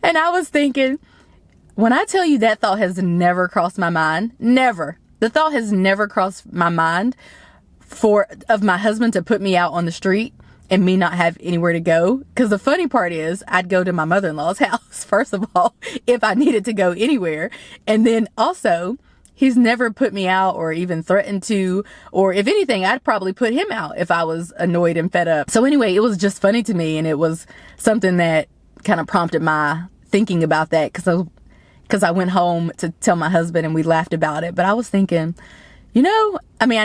And I was thinking, when I tell you that thought has never crossed my mind, never. The thought has never crossed my mind of my husband to put me out on the street and me not have anywhere to go. Because the funny part is I'd go to my mother-in-law's house, first of all, if I needed to go anywhere. And then also, he's never put me out or even threatened to, or if anything, I'd probably put him out if I was annoyed and fed up. So anyway, it was just funny to me. And it was something that kind of prompted my thinking about that because I went home to tell my husband and we laughed about it. But I was thinking, I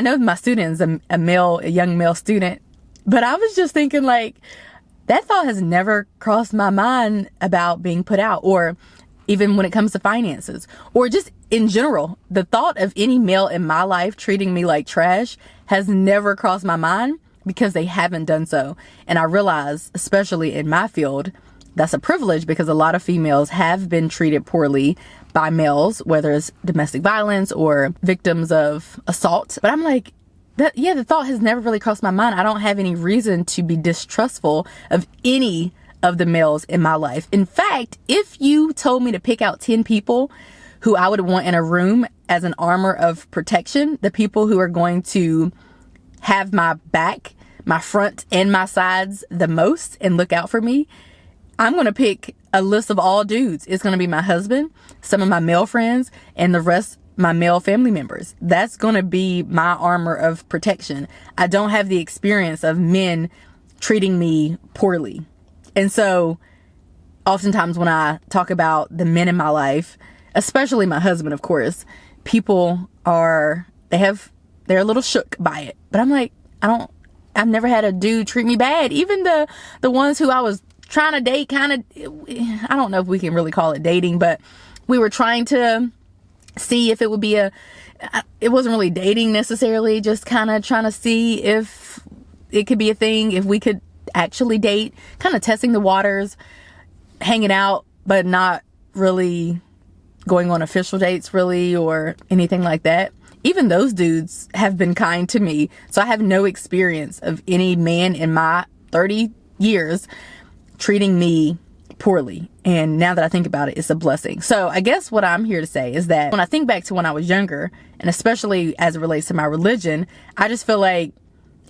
know my student is a young male student, but I was just thinking like, that thought has never crossed my mind about being put out, or even when it comes to finances, or just in general, the thought of any male in my life treating me like trash has never crossed my mind because they haven't done so. And I realize, especially in my field, that's a privilege because a lot of females have been treated poorly by males, whether it's domestic violence or victims of assault. But I'm like, the thought has never really crossed my mind. I don't have any reason to be distrustful of any of the males in my life. In fact, if you told me to pick out 10 people who I would want in a room as an armor of protection, the people who are going to have my back, my front and my sides the most and look out for me, I'm going to pick a list of all dudes. It's going to be my husband, some of my male friends, and the rest my male family members. That's going to be my armor of protection. I don't have the experience of men treating me poorly. And so oftentimes when I talk about the men in my life, especially my husband, of course, people they're a little shook by it. But I'm like, I've never had a dude treat me bad. Even the ones who I was trying to date, kind of, I don't know if we can really call it dating, but we were trying to see if it would be it wasn't really dating necessarily, just kind of trying to see if it could be a thing, if we could actually date, kind of testing the waters, hanging out, but not really going on official dates really or anything like that. Even those dudes have been kind to me. So I have no experience of any man in my 30 years treating me poorly. And now that I think about it, it's a blessing. So I guess what I'm here to say is that when I think back to when I was younger, and especially as it relates to my religion, I just feel like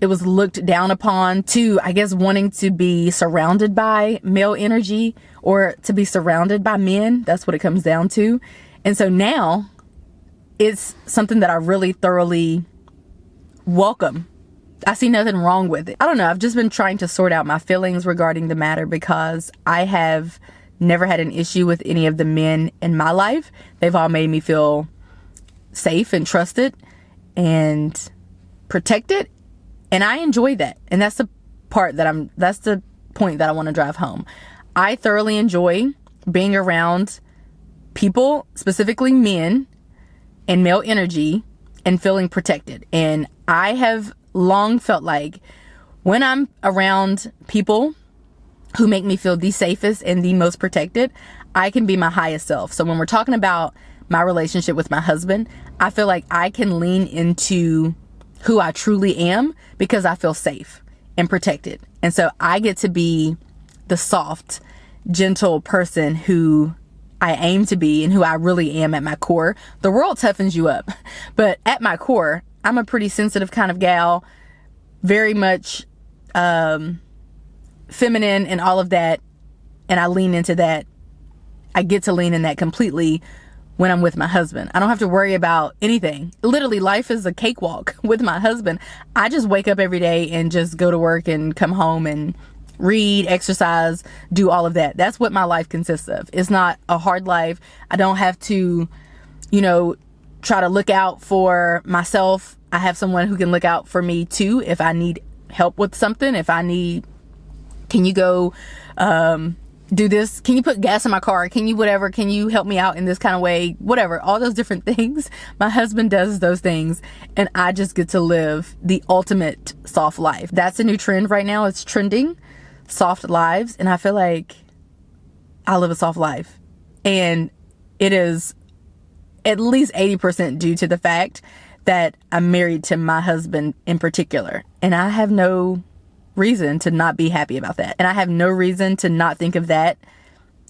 it was looked down upon to, I guess, wanting to be surrounded by male energy or to be surrounded by men. That's what it comes down to. And so now it's something that I really thoroughly welcome. I see nothing wrong with it. I don't know. I've just been trying to sort out my feelings regarding the matter because I have never had an issue with any of the men in my life. They've all made me feel safe and trusted and protected. And I enjoy that. And that's the part point that I want to drive home. I thoroughly enjoy being around people, specifically men and male energy, and feeling protected. And I have long felt like when I'm around people who make me feel the safest and the most protected, I can be my highest self. So when we're talking about my relationship with my husband, I feel like I can lean into who I truly am because I feel safe and protected. And so I get to be the soft, gentle person who I aim to be and who I really am at my core. The world toughens you up, but at my core, I'm a pretty sensitive kind of gal, very much feminine and all of that. And I lean into that. I get to lean in that completely when I'm with my husband. I don't have to worry about anything. Literally, life is a cakewalk with my husband. I just wake up every day and just go to work and come home and read, exercise, do all of that. That's what my life consists of. It's not a hard life. I don't have to, try to look out for myself. I have someone who can look out for me too if I need help with something. If I need, can you go do this? Can you put gas in my car? Can you whatever? Can you help me out in this kind of way? Whatever. All those different things. My husband does those things, and I just get to live the ultimate soft life. That's a new trend right now. It's trending, soft lives, and I feel like I live a soft life. And it is at least 80% due to the fact that I'm married to my husband in particular. And I have no reason to not be happy about that. And I have no reason to not think of that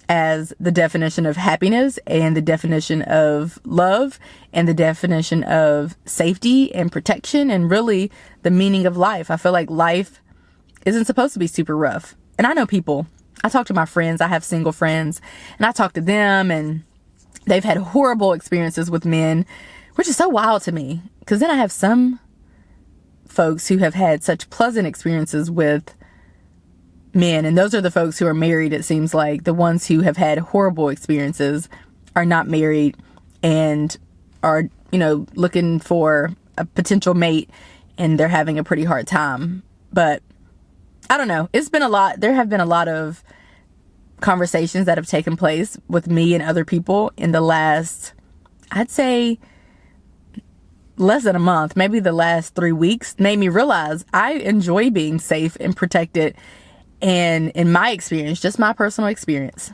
as the definition of happiness and the definition of love and the definition of safety and protection and really the meaning of life. I feel like life isn't supposed to be super rough. And I know people, I talk to my friends, I have single friends, and I talk to them and they've had horrible experiences with men, which is so wild to me. Because then I have some folks who have had such pleasant experiences with men, and those are the folks who are married. It seems like the ones who have had horrible experiences are not married and are, looking for a potential mate, and they're having a pretty hard time. But I don't know. It's been a lot. There have been a lot of conversations that have taken place with me and other people in the last, I'd say, less than a month, maybe the last 3 weeks, made me realize I enjoy being safe and protected. And in my experience, just my personal experience,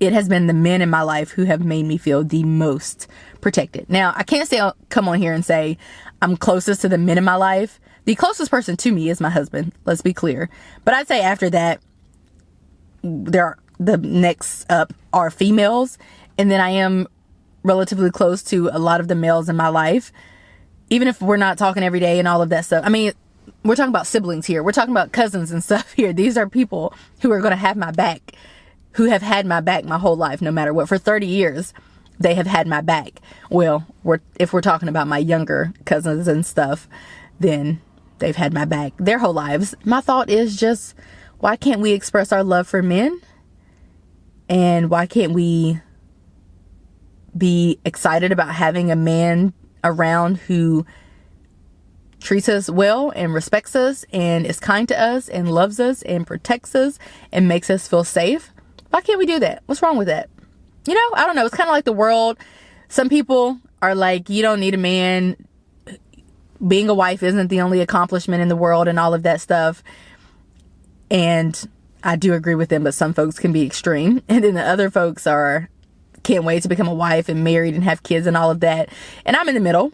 it has been the men in my life who have made me feel the most protected. Now, I can't say I'll come on here and say I'm closest to the men in my life. The closest person to me is my husband. Let's be clear. But I'd say after that, the next up are females. And then I am relatively close to a lot of the males in my life, even if we're not talking every day and all of that stuff. I mean, we're talking about siblings here. We're talking about cousins and stuff here. These are people who are going to have my back, who have had my back my whole life, no matter what. For 30 years, they have had my back. Well, if we're talking about my younger cousins and stuff, then they've had my back their whole lives. My thought is just, why can't we express our love for men? And why can't we be excited about having a man around who treats us well and respects us and is kind to us and loves us and protects us and makes us feel safe? Why can't we do that? What's wrong with that? I don't know. It's kind of like the world. Some people are like, you don't need a man. Being a wife isn't the only accomplishment in the world and all of that stuff. And I do agree with them, but some folks can be extreme. And then the other folks can't wait to become a wife and married and have kids and all of that. And I'm in the middle.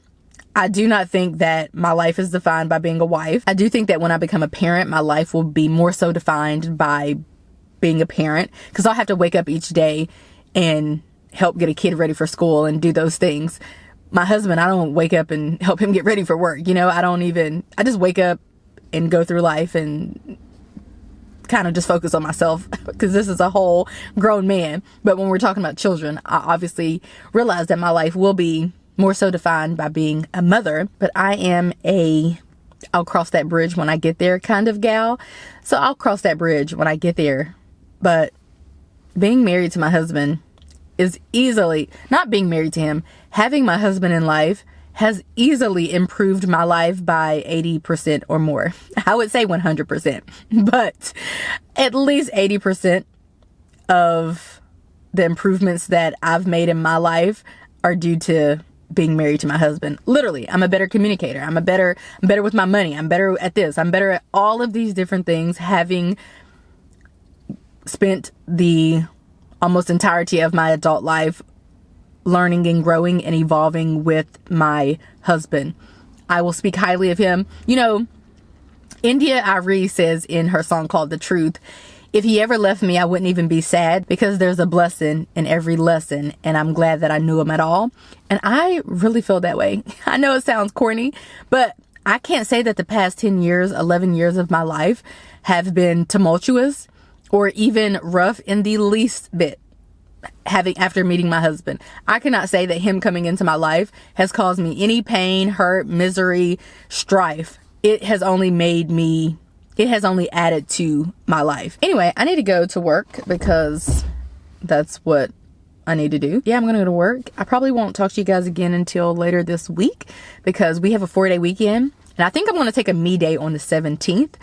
I do not think that my life is defined by being a wife. I do think that when I become a parent, my life will be more so defined by being a parent, because I'll have to wake up each day and help get a kid ready for school and do those things. My husband, I don't wake up and help him get ready for work. I just wake up and go through life and kind of just focus on myself, because this is a whole grown man. But when we're talking about children, I obviously realize that my life will be more so defined by being a mother. But I am I'll cross that bridge when I get there kind of gal. So I'll cross that bridge when I get there. But being married to my husband is easily, not being married to him, having my husband in life has easily improved my life by 80% or more. I would say 100%, but at least 80% of the improvements that I've made in my life are due to being married to my husband. Literally, I'm a better communicator. I'm better with my money. I'm better at this. I'm better at all of these different things, having spent the almost entirety of my adult life learning and growing and evolving with my husband. I will speak highly of him. You know, India Arie says in her song called The Truth, if he ever left me, I wouldn't even be sad because there's a blessing in every lesson, and I'm glad that I knew him at all. And I really feel that way. I know it sounds corny, but I can't say that the past 10 years, 11 years of my life have been tumultuous or even rough in the least bit. After meeting my husband, I cannot say that him coming into my life has caused me any pain, hurt, misery, strife. It has only added to my life. Anyway, I need to go to work because that's what I need to do. Yeah, I'm gonna go to work. I probably won't talk to you guys again until later this week because we have a 4-day weekend, and I think I'm gonna take a me day on the 17th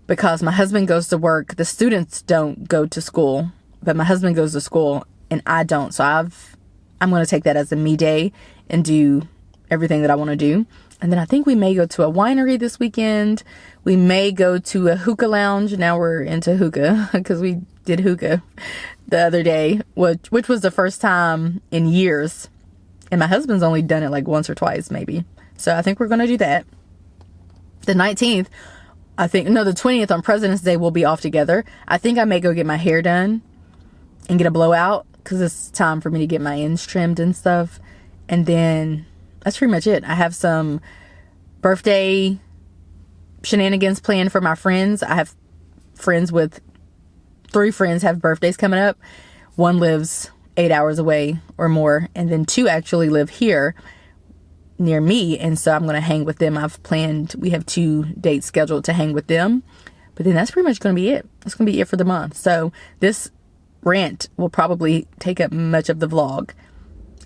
because my husband goes to work. The students don't go to school, but my husband goes to school and I don't. So I'm going to take that as a me day and do everything that I want to do. And then I think we may go to a winery this weekend. We may go to a hookah lounge. Now we're into hookah because we did hookah the other day, which was the first time in years. And my husband's only done it like once or twice maybe. So I think we're going to do that. The 19th, the 20th on President's Day, we'll be off together. I think I may go get my hair done and get a blowout because it's time for me to get my ends trimmed and stuff. And then that's pretty much it. I have some birthday shenanigans planned for my friends. I have friends 3 friends have birthdays coming up. One lives 8 hours away or more, and then 2 actually live here near me, and so I'm going to hang with them. We have 2 dates scheduled to hang with them, but then that's pretty much going to be it. That's going to be it for the month. So this rant will probably take up much of the vlog.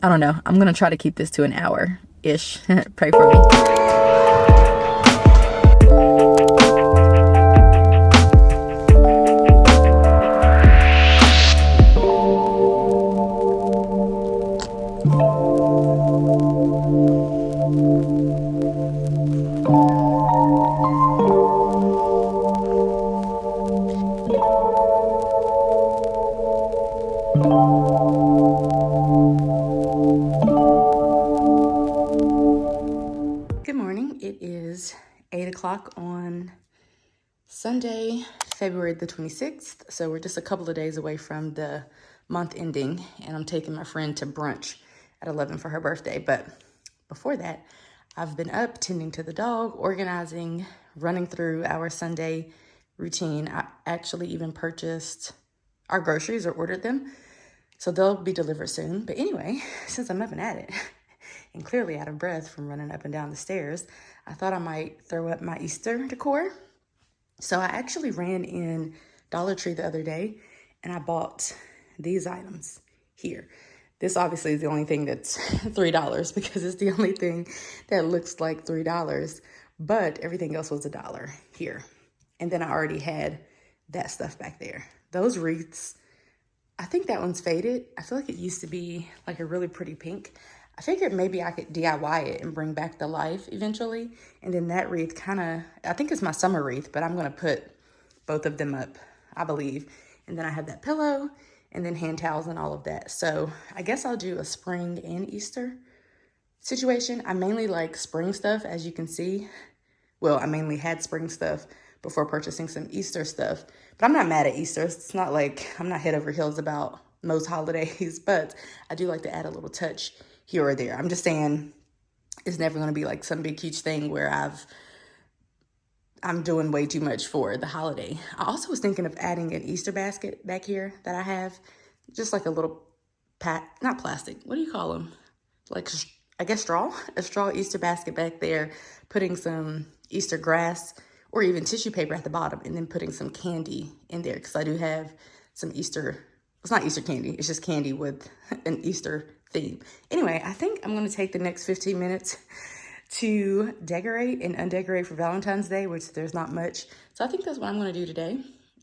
I don't know. I'm going to try to keep this to an hour-ish. Pray for me. Good morning. It is 8 o'clock on Sunday, February the 26th. So we're just a couple of days away from the month ending, and I'm taking my friend to brunch at 11 for her birthday. But before that, I've been up tending to the dog, organizing, running through our Sunday routine. I actually even purchased our groceries or ordered them, so they'll be delivered soon. But anyway, since I'm up and at it and clearly out of breath from running up and down the stairs, I thought I might throw up my Easter decor. So I actually ran in Dollar Tree the other day and I bought these items here. This obviously is the only thing that's $3 because it's the only thing that looks like $3, but everything else was $1 here. And then I already had that stuff back there. Those wreaths, I think that one's faded. I feel like it used to be like a really pretty pink. I figured maybe I could DIY it and bring back the life eventually. And then that wreath I think it's my summer wreath, but I'm going to put both of them up, I believe. And then I have that pillow and then hand towels and all of that. So I guess I'll do a spring and Easter situation. I mainly like spring stuff, as you can see. Well, I mainly had spring stuff before purchasing some Easter stuff. But I'm not mad at Easter. It's not like I'm not head over heels about most holidays, but I do like to add a little touch here or there. I'm just saying it's never going to be like some big huge thing where I'm doing way too much for the holiday. I also was thinking of adding an Easter basket back here that I have, just like a little not plastic. What do you call them? Like, I guess straw? A straw Easter basket back there, putting some Easter grass or even tissue paper at the bottom, and then putting some candy in there because I do have some Easter. It's not Easter candy. It's just candy with an Easter theme. Anyway, I think I'm gonna take the next 15 minutes to decorate and undecorate for Valentine's Day, which there's not much. So I think that's what I'm gonna do today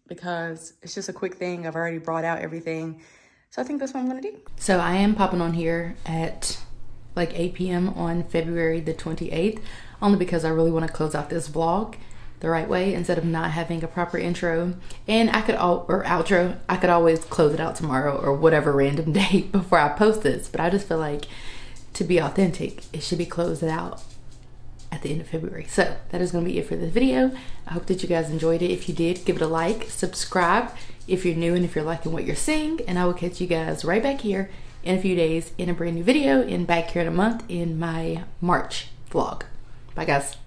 because it's just a quick thing. I've already brought out everything. So I think that's what I'm gonna do. So I am popping on here at like 8 p.m. on February the 28th, only because I really wanna close out this vlog the right way instead of not having a proper intro. And I could or outro, I could always close it out tomorrow or whatever random day before I post this, but I just feel like to be authentic, it should be closed out at the end of February. So that is going to be it for this video. I hope that you guys enjoyed it. If you did, give it a like, subscribe if you're new and if you're liking what you're seeing, and I will catch you guys right back here in a few days in a brand new video and back here in a month in my March vlog. Bye guys.